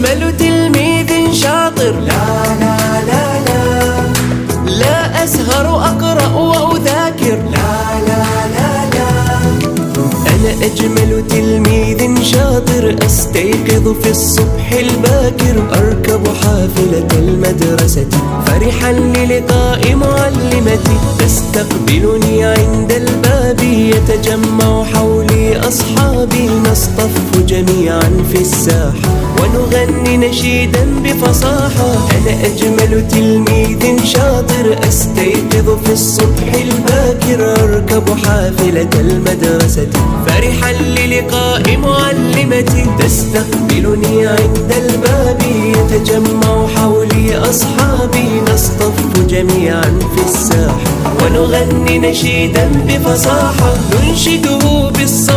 أجمل تلميذ شاطر، لا لا لا لا لا أسهر أقرأ وأذاكر، لا لا لا لا أنا أجمل تلميذ شاطر، أستيقظ في الصبح الباكر، أركب حافلة المدرسة فرحا للقاء معلمتي، تستقبلني عند الباب، يتجمع حولي أصحابي، نصطف جميعا في الساحة ونغني نشيدا بفصاحة. أنا أجمل تلميذ شاطر، أستيقظ في الصبح الباكر، أركب حافلة المدرسة فرحا للقاء معلمتي، تستقبلني عند الباب، يتجمع حولي أصحابي، نصطف جميعا في الساحة ونغني نشيدا بفصاحة، ننشده بالصلاة